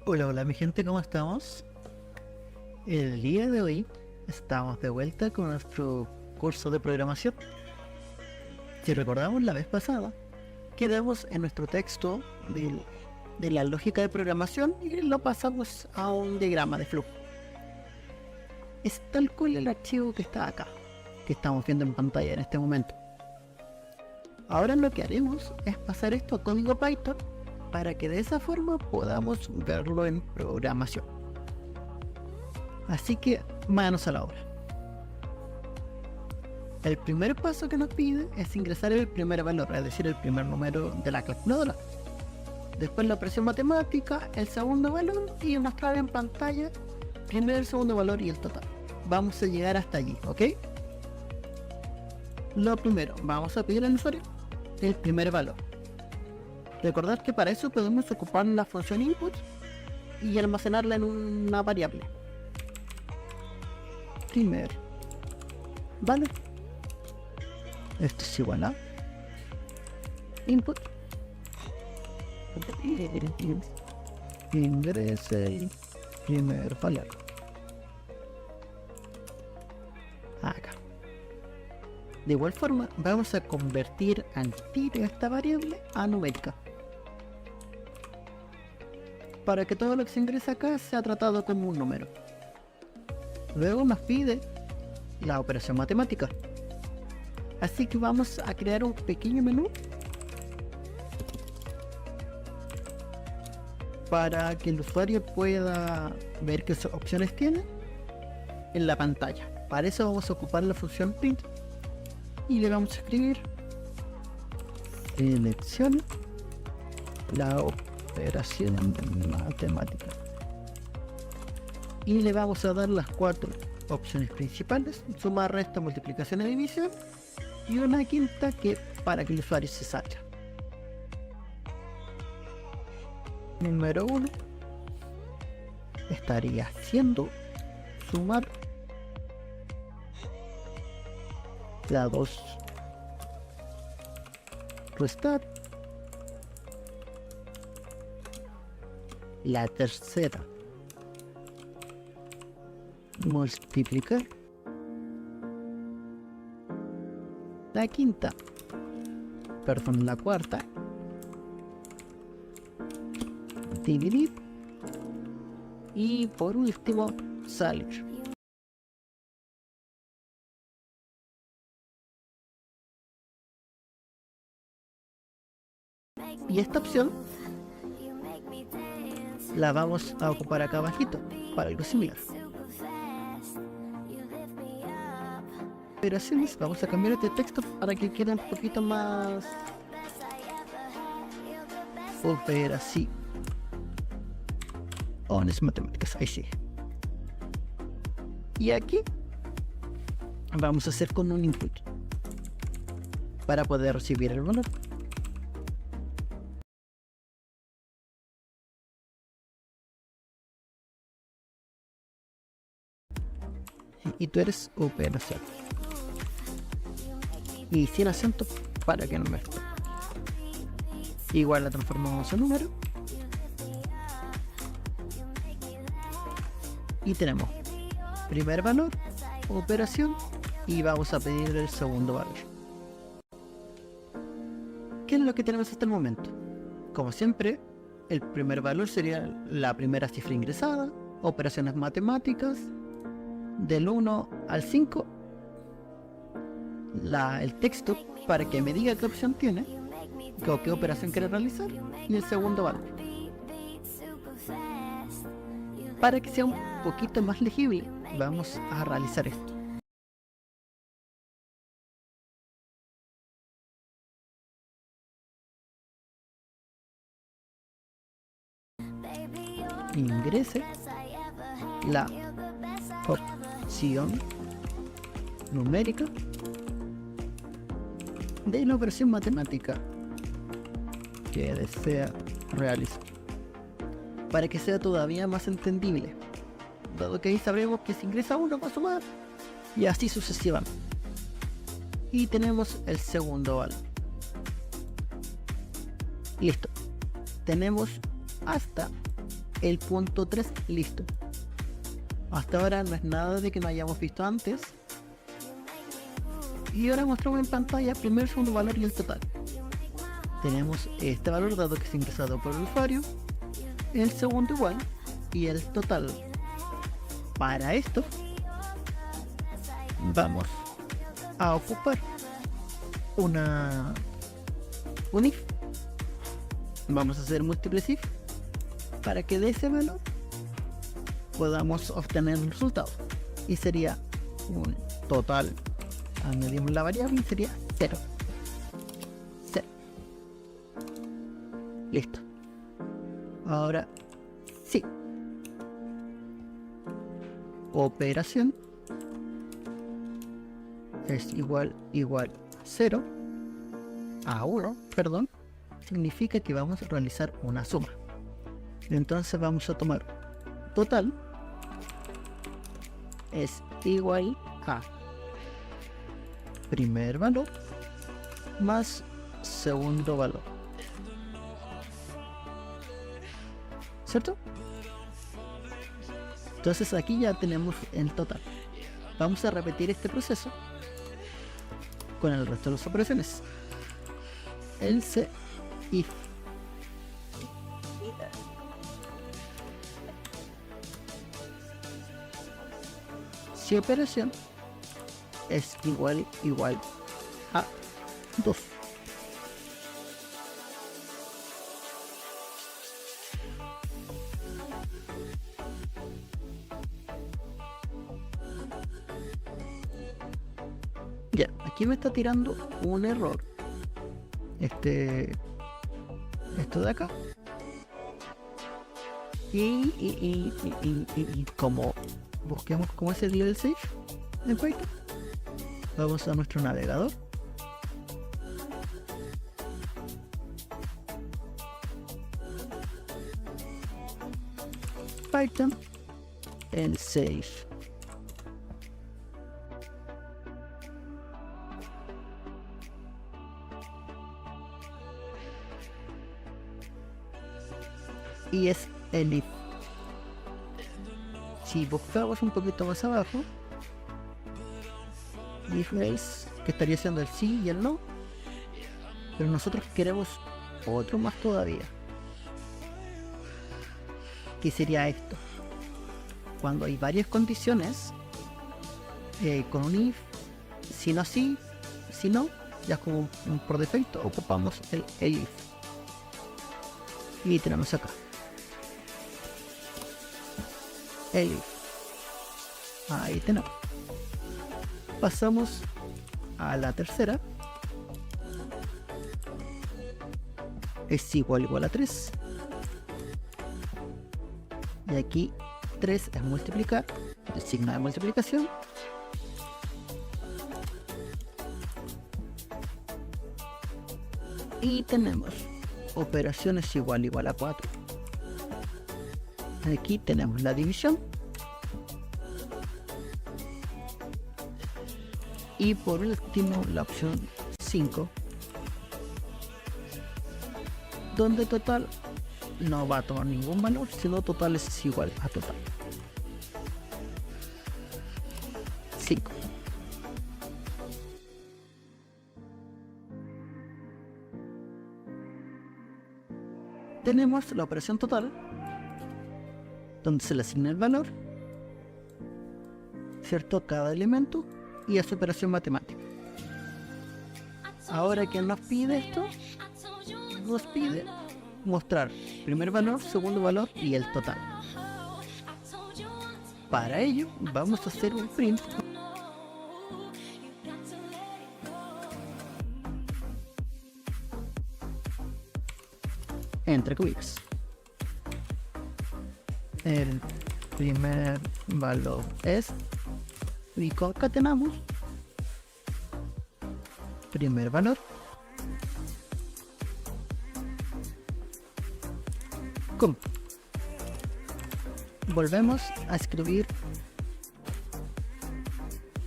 Hola, hola mi gente, ¿cómo estamos? El día de hoy estamos de vuelta con nuestro curso de programación. Si recordamos la vez pasada, quedamos en nuestro texto de la lógica de programación y lo pasamos a un diagrama de flujo. Es tal cual el archivo que está acá, que estamos viendo en pantalla en este momento. Ahora lo que haremos es pasar esto a código Python para que de esa forma podamos verlo en programación. Así que manos a la obra. El primer paso que nos pide es ingresar el primer valor, es decir, el primer número de la calculadora. Después la operación matemática, el segundo valor y mostrar en pantalla primero, el segundo valor y el total. Vamos a llegar hasta allí, ¿ok? Lo primero, vamos a pedir al usuario el primer valor. Recordad que para eso podemos ocupar la función input y almacenarla en una variable. Primer valor. Esto es igual a input. Ingrese el primer valor. Acá. De igual forma, vamos a convertir al tiro esta variable a numérica, para que todo lo que se ingresa acá sea tratado como un número. Luego nos pide la operación matemática. Así que vamos a crear un pequeño menú para que el usuario pueda ver qué opciones tiene en la pantalla. Para eso vamos a ocupar la función print y le vamos a escribir seleccione la operación matemática y le vamos a dar las 4 opciones principales: suma, resta, multiplicación y división, y una quinta que para que el usuario se salga. Número 1 estaría haciendo sumar la 2, restar la tercera, multiplicar la quinta, perdón, la cuarta, dividir y por último salir. Y esta opción la vamos a ocupar acá abajito para algo similar. Operaciones, vamos a cambiar este texto para que quede un poquito más operaciones matemáticas, ahí sí. Y aquí vamos a hacer con un input para poder recibir el valor. Y tú eres operación y sin acento para que no me esté. Igual la transformamos en número y tenemos primer valor, operación, y vamos a pedir el segundo valor. ¿Qué es lo que tenemos hasta el momento? Como siempre, el primer valor sería la primera cifra ingresada, operaciones matemáticas del 1 al 5, el texto para que me diga qué opción tiene o qué operación quiere realizar, y el segundo valor para que sea un poquito más legible. Vamos a realizar esto. Ingrese la opción numérica de la operación matemática que desea realizar, para que sea todavía más entendible, dado que ahí sabremos que si ingresa uno va a sumar y así sucesivamente. Y tenemos el segundo valor. Listo. Tenemos hasta el punto 3, listo. Hasta ahora no es nada de que no hayamos visto antes. Y ahora mostramos en pantalla primer, segundo valor y el total. Tenemos este valor dado que es ingresado por el usuario, el segundo igual y el total. Para esto vamos a ocupar un if. Vamos a hacer múltiples if para que de ese valor podamos obtener el resultado, y sería un total. Añadimos la variable y sería 0. Listo. Ahora sí. Operación es igual 0 a 1, perdón. Significa que vamos a realizar una suma. Entonces vamos a tomar total es igual a primer valor más segundo valor, ¿cierto? Entonces aquí ya tenemos el total. Vamos a repetir este proceso con el resto de las operaciones. Else if. Si operación es igual a 2. Ya, aquí me está tirando un error. Esto de acá. Y como busquemos cómo es el level safe en Python, vamos a nuestro navegador. Python, el safe. Y es el if. Si buscamos un poquito más abajo, if else, que estaría siendo el sí y el no, pero nosotros queremos otro más todavía, que sería esto. Cuando hay varias condiciones, con un if, si no sí, si no, ya como por defecto ocupamos el if. Y tenemos acá el if. Ahí tenemos. Pasamos a la tercera. Es igual a 3. Y aquí 3 es multiplicar, el signo de multiplicación. Y tenemos operaciones igual a 4. Aquí tenemos la división. Y por último la opción 5, donde total no va a tomar ningún valor, sino total es igual a total 5. Tenemos la operación total, donde se le asigna el valor, ¿cierto?, a cada elemento y a su operación matemática. Ahora que nos pide esto, nos pide mostrar primer valor, segundo valor y el total. Para ello vamos a hacer un print entre comillas. El primer valor es, y concatenamos primer valor con, volvemos a escribir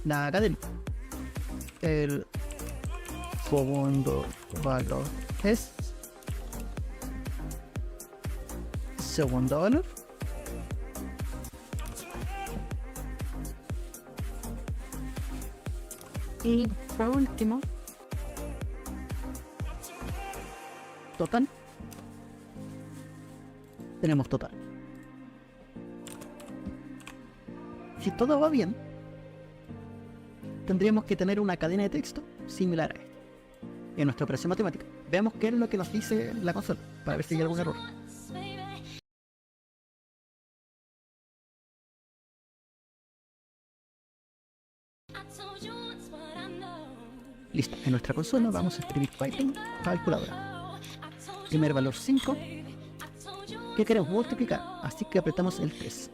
la cadena. El segundo valor es segundo valor Y por último, total. Tenemos total. Si todo va bien, tendríamos que tener una cadena de texto similar a esta. En nuestra operación matemática, veamos qué es lo que nos dice la consola, para ver si hay algún error. Listo, en nuestra consola vamos a escribir Python calculadora. Primer valor 5, que queremos multiplicar, así que apretamos el 3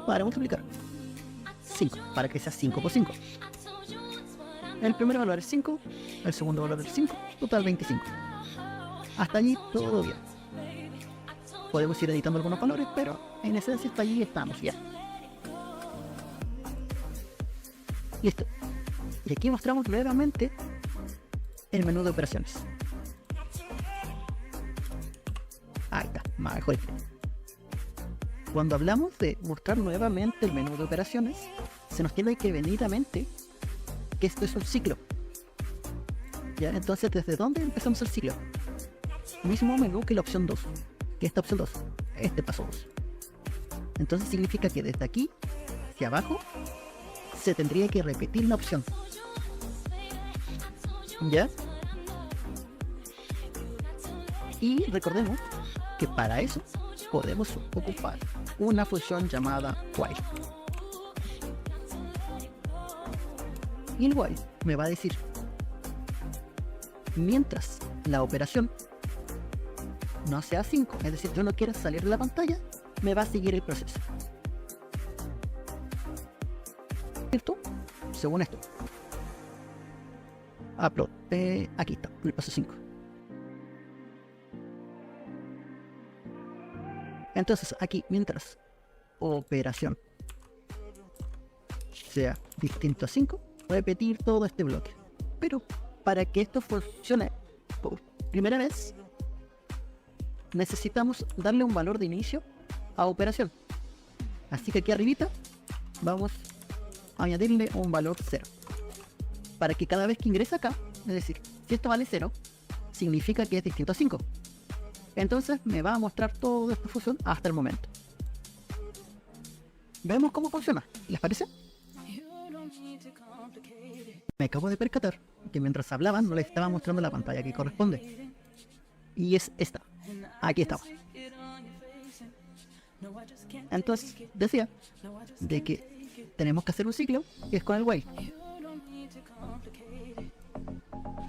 para multiplicar 5, para que sea 5 por 5. El primer valor es 5, el segundo valor es 5, total 25. Hasta allí todo bien. Podemos ir editando algunos valores, pero en esencia hasta allí estamos ya. Listo. Y aquí mostramos nuevamente el menú de operaciones. Ahí está, mejor. Cuando hablamos de mostrar nuevamente el menú de operaciones, se nos tiene que venir a mente que esto es un ciclo. ¿Ya? Entonces, ¿desde dónde empezamos el ciclo? Mismo menú que la opción 2, que esta opción 2, este paso 2. Entonces significa que desde aquí hacia abajo se tendría que repetir la opción. ¿Ya? Y recordemos que para eso podemos ocupar una función llamada while. Y el while me va a decir, mientras la operación no sea 5, es decir, yo no quiero salir de la pantalla, me va a seguir el proceso. ¿Cierto? Según esto. Upload. Aquí está, el paso 5. Entonces aquí, mientras operación sea distinto a 5, repetir todo este bloque. Pero para que esto funcione por primera vez, necesitamos darle un valor de inicio a operación. Así que aquí arribita vamos a añadirle un valor 0. Para que cada vez que ingrese acá, es decir, si esto vale 0, significa que es distinto a 5. Entonces me va a mostrar toda esta función hasta el momento. Vemos cómo funciona. ¿Les parece? Me acabo de percatar que mientras hablaban no les estaba mostrando la pantalla que corresponde. Y es esta. Aquí estamos. Entonces decía de que tenemos que hacer un ciclo que es con el while.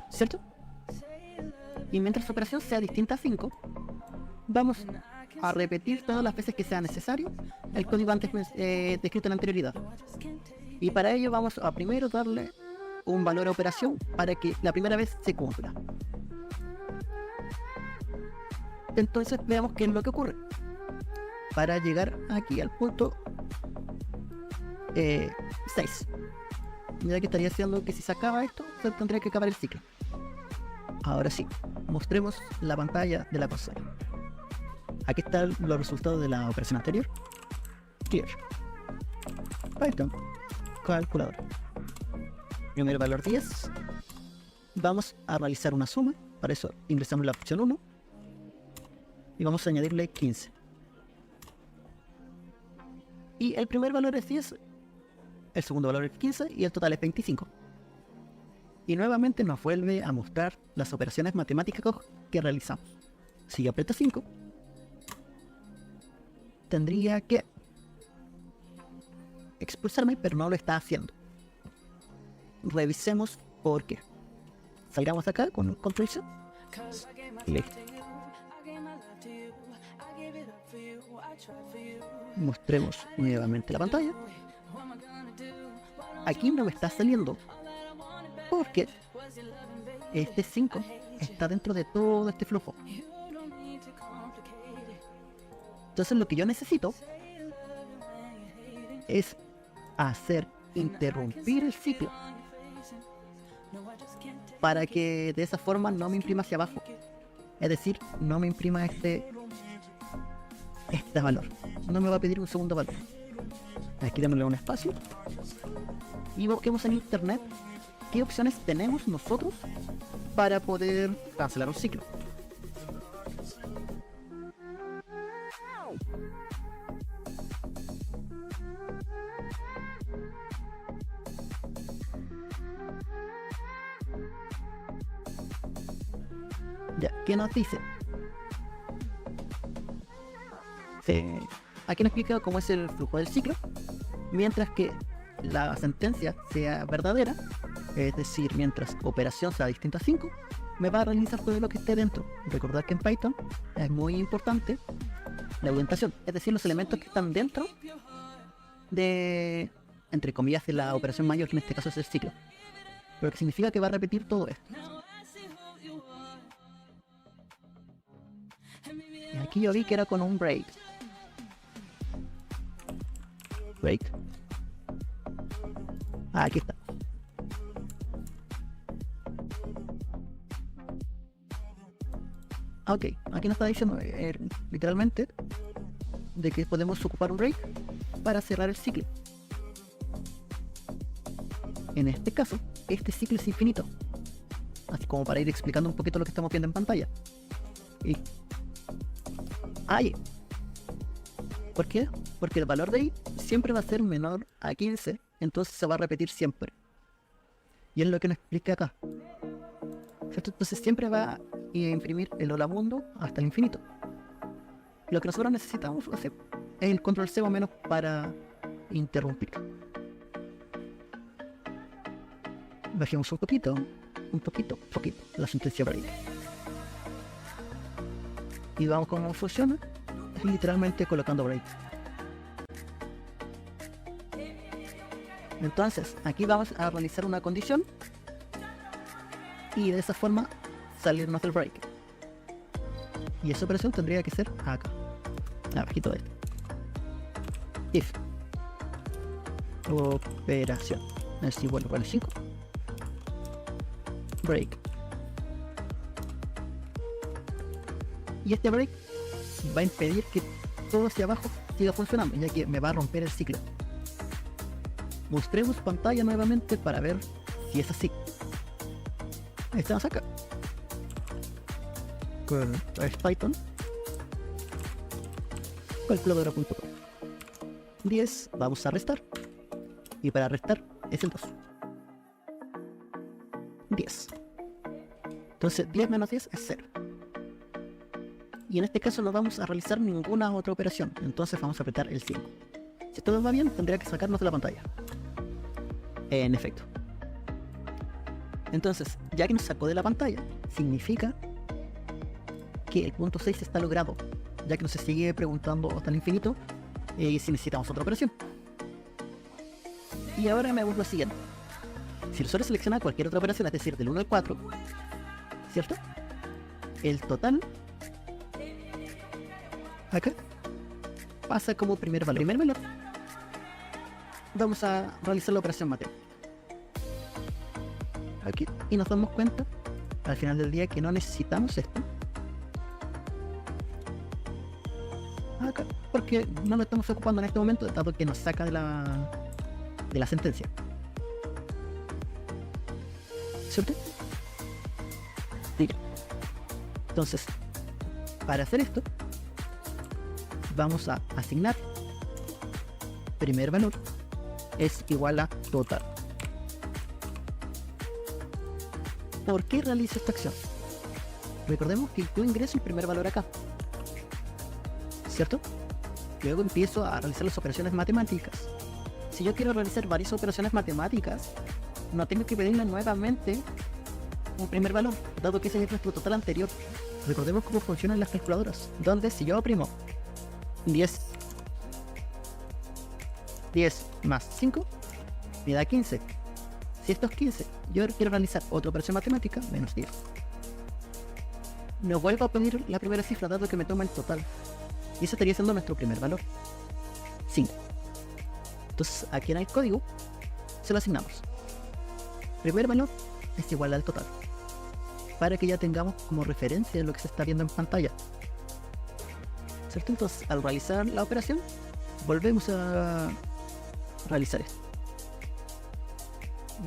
¿Cierto? Y mientras la operación sea distinta a 5, vamos a repetir todas las veces que sea necesario el código antes descrito en la anterioridad. Y para ello vamos a primero darle un valor a operación para que la primera vez se cumpla. Entonces veamos qué es lo que ocurre. Para llegar aquí al punto 6. Ya que estaría haciendo que si se acaba esto, se tendría que acabar el ciclo. Ahora sí, mostremos la pantalla de la consola. Aquí están los resultados de la operación anterior. Clear. Python. Calculadora. Primer valor 10. Vamos a realizar una suma. Para eso ingresamos la opción 1. Y vamos a añadirle 15. Y el primer valor es 10. El segundo valor es 15 y el total es 25. Y nuevamente nos vuelve a mostrar las operaciones matemáticas que realizamos. Si aprieto 5, tendría que expulsarme, pero no lo está haciendo. Revisemos por qué. Salgamos acá con Control C. Listo. Mostremos nuevamente la pantalla. Aquí no me está saliendo porque este 5 está dentro de todo este flujo. Entonces lo que yo necesito es hacer interrumpir el ciclo para que de esa forma no me imprima hacia abajo. Es decir, no me imprima este valor. No me va a pedir un segundo valor. Aquí démosle un espacio. y busquemos en internet qué opciones tenemos nosotros para poder cancelar un ciclo. Ya, ¿qué nos dice? Aquí nos explica cómo es el flujo del ciclo, mientras que la sentencia sea verdadera, es decir, mientras operación sea distinta a 5, me va a realizar todo lo que esté dentro. Recordad que en Python es muy importante la orientación, es decir, los elementos que están dentro de, entre comillas, de la operación mayor, que en este caso es el ciclo, pero que significa que va a repetir todo esto. Y aquí yo vi que era con un break. Aquí está. Ok, aquí nos está diciendo literalmente de que podemos ocupar un break para cerrar el ciclo. En este caso, este ciclo es infinito, así como para ir explicando un poquito lo que estamos viendo en pantalla. Y ¿por qué? Porque el valor de i siempre va a ser menor a 15, entonces se va a repetir siempre. Y es lo que nos explica acá, ¿cierto? Entonces siempre va a imprimir el hola mundo hasta el infinito. Lo que nosotros necesitamos hacer es el control C o menos para interrumpir. Bajemos un poquito la sentencia break. Y vamos cómo funciona, es literalmente colocando break. Entonces, aquí vamos a realizar una condición y de esa forma salirnos del break. Y esa operación tendría que ser acá, abajito de esto. If operación es igual a 5 break. Y este break va a impedir que todo hacia abajo siga funcionando, ya que me va a romper el ciclo. Mostremos pantalla nuevamente para ver si es así. Estamos acá con Python calculadora.com. 10, vamos a restar, y para restar es el 2. 10. Entonces 10 menos 10 es 0. Y en este caso no vamos a realizar ninguna otra operación, entonces vamos a apretar el 5. Si todo va bien, tendría que sacarnos de la pantalla. En efecto. Entonces, ya que nos sacó de la pantalla, significa que el punto 6 está logrado, ya que no se sigue preguntando hasta el infinito si necesitamos otra operación. Y ahora me hago lo siguiente. Si el usuario selecciona cualquier otra operación, es decir, del 1 al 4, ¿cierto? El total acá pasa como primer valor. Vamos a realizar la operación matemática aquí y nos damos cuenta al final del día que no necesitamos esto acá, porque no lo estamos ocupando en este momento, dado que nos saca de la sentencia, ¿cierto? Sí. Entonces, para hacer esto vamos a asignar primer valor es igual a total. ¿Por qué realizo esta acción? Recordemos que yo ingreso el primer valor acá, ¿cierto? Luego empiezo a realizar las operaciones matemáticas. Si yo quiero realizar varias operaciones matemáticas, no tengo que pedirle nuevamente un primer valor, dado que ese es nuestro total anterior. Recordemos cómo funcionan las calculadoras, donde si yo oprimo 10 más 5 me da 15. Si esto es 15, yo quiero realizar otra operación matemática, menos 10. Me vuelvo a pedir la primera cifra, dado que me toma el total. Y eso estaría siendo nuestro primer valor, 5. Entonces aquí en el código se lo asignamos. Primer valor es igual al total, para que ya tengamos como referencia lo que se está viendo en pantalla, ¿cierto? Entonces al realizar la operación volvemos a realizar esto.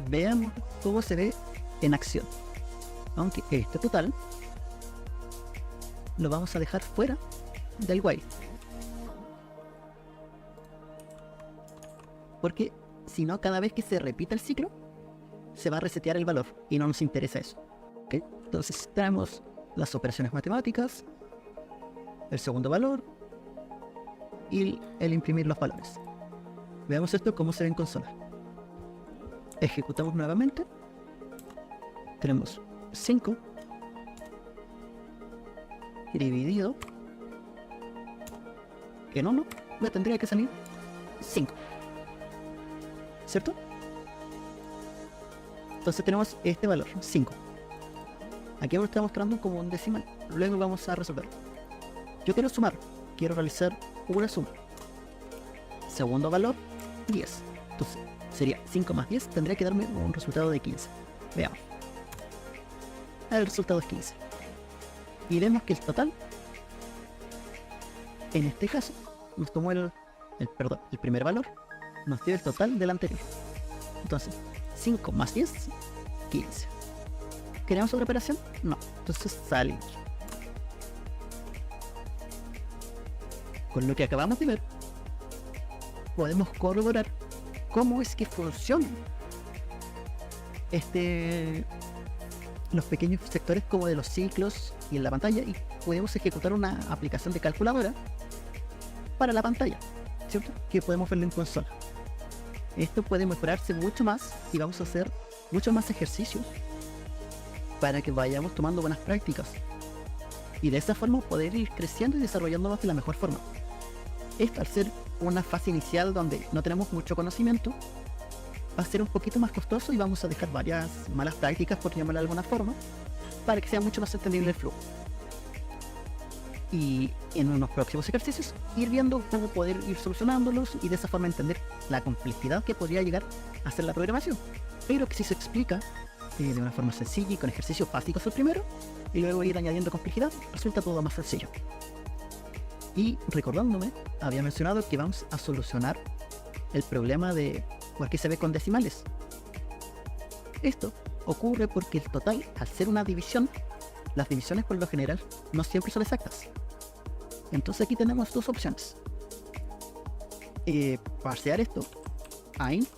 veamos cómo se ve en acción. Aunque este total lo vamos a dejar fuera del while, porque si no, cada vez que se repita el ciclo se va a resetear el valor y no nos interesa eso. ¿Okay? Entonces tenemos las operaciones matemáticas, el segundo valor y el imprimir los valores. Veamos esto cómo se ve en consola. Ejecutamos nuevamente. Tenemos 5 dividido en 1, me tendría que salir 5, ¿cierto? Entonces tenemos este valor, 5. Aquí me está mostrando como un decimal. Luego vamos a resolverlo. Yo quiero sumar, quiero realizar una suma. Segundo valor, 10. Entonces sería 5 más 10, tendría que darme un resultado de 15. Veamos. El resultado es 15. Y vemos que el total, en este caso, nos tomó el primer valor, nos dio el total del anterior. Entonces, 5 más 10, 15. ¿Queremos otra operación? No. Entonces salimos. Con lo que acabamos de ver, podemos corroborar cómo es que funciona los pequeños sectores como de los ciclos y en la pantalla, y podemos ejecutar una aplicación de calculadora para la pantalla, ¿cierto? Que podemos verlo en consola. Esto puede mejorarse mucho más y vamos a hacer muchos más ejercicios para que vayamos tomando buenas prácticas y de esa forma poder ir creciendo y desarrollándonos de la mejor forma. Esto, al ser una fase inicial donde no tenemos mucho conocimiento, va a ser un poquito más costoso y vamos a dejar varias malas prácticas, por llamarlo de alguna forma, para que sea mucho más entendible el flujo. Y en unos próximos ejercicios ir viendo cómo poder ir solucionándolos y de esa forma entender la complejidad que podría llegar a ser la programación, pero que si se explica de una forma sencilla y con ejercicios básicos el primero y luego ir añadiendo complejidad, resulta todo más sencillo. Y recordándome, había mencionado que vamos a solucionar el problema de por qué se ve con decimales. Esto ocurre porque el total, al ser una división, las divisiones por lo general no siempre son exactas. Entonces aquí tenemos dos opciones. Parsear esto a int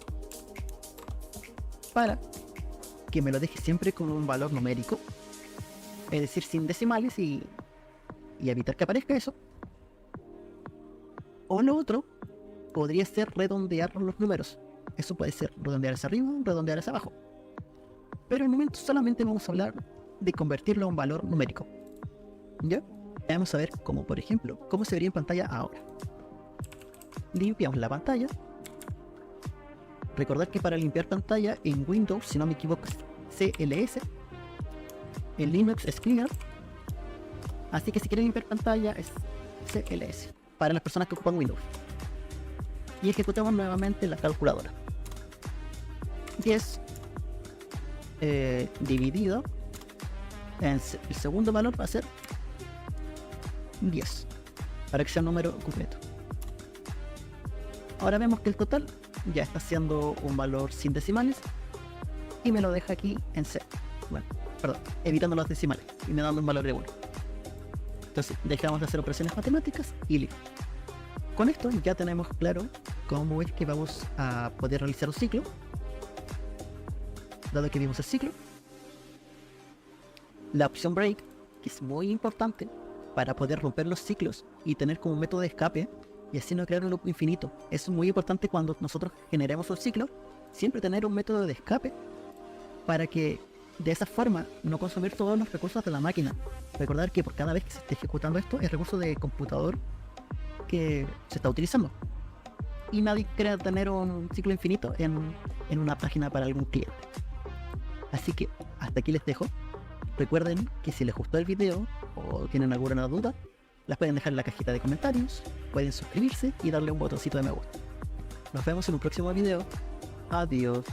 para que me lo deje siempre con un valor numérico, es decir, sin decimales, y evitar que aparezca eso. O lo otro podría ser redondear los números. Eso puede ser redondear hacia arriba, redondear hacia abajo. Pero en el momento solamente vamos a hablar de convertirlo a un valor numérico. ¿Ya? Vamos a ver cómo, por ejemplo, cómo se vería en pantalla ahora. Limpiamos la pantalla. Recordad que para limpiar pantalla en Windows, si no me equivoco, es CLS. En Linux es Cleaner. Así que si quieren limpiar pantalla es CLS para las personas que ocupan Windows. Y ejecutamos nuevamente la calculadora. 10 dividido en el segundo valor va a ser 10 para que sea un número completo. Ahora vemos que el total ya está siendo un valor sin decimales y me lo deja aquí en 0. Bueno, perdón, evitando los decimales y me dando un valor de 1. Entonces dejamos de hacer operaciones matemáticas y listo. Con esto ya tenemos claro cómo es que vamos a poder realizar un ciclo. Dado que vimos el ciclo, la opción break, que es muy importante para poder romper los ciclos y tener como un método de escape y así no crear un loop infinito. Es muy importante cuando nosotros generemos un ciclo, siempre tener un método de escape para que de esa forma no consumir todos los recursos de la máquina. Recordar que por cada vez que se esté ejecutando esto es recurso de computador que se está utilizando y nadie quiere tener un ciclo infinito en una página para algún cliente. Así que hasta aquí les dejo. Recuerden que si les gustó el video o tienen alguna duda, las pueden dejar en la cajita de comentarios, pueden suscribirse y darle un botoncito de me gusta. Nos vemos en un próximo video. Adiós.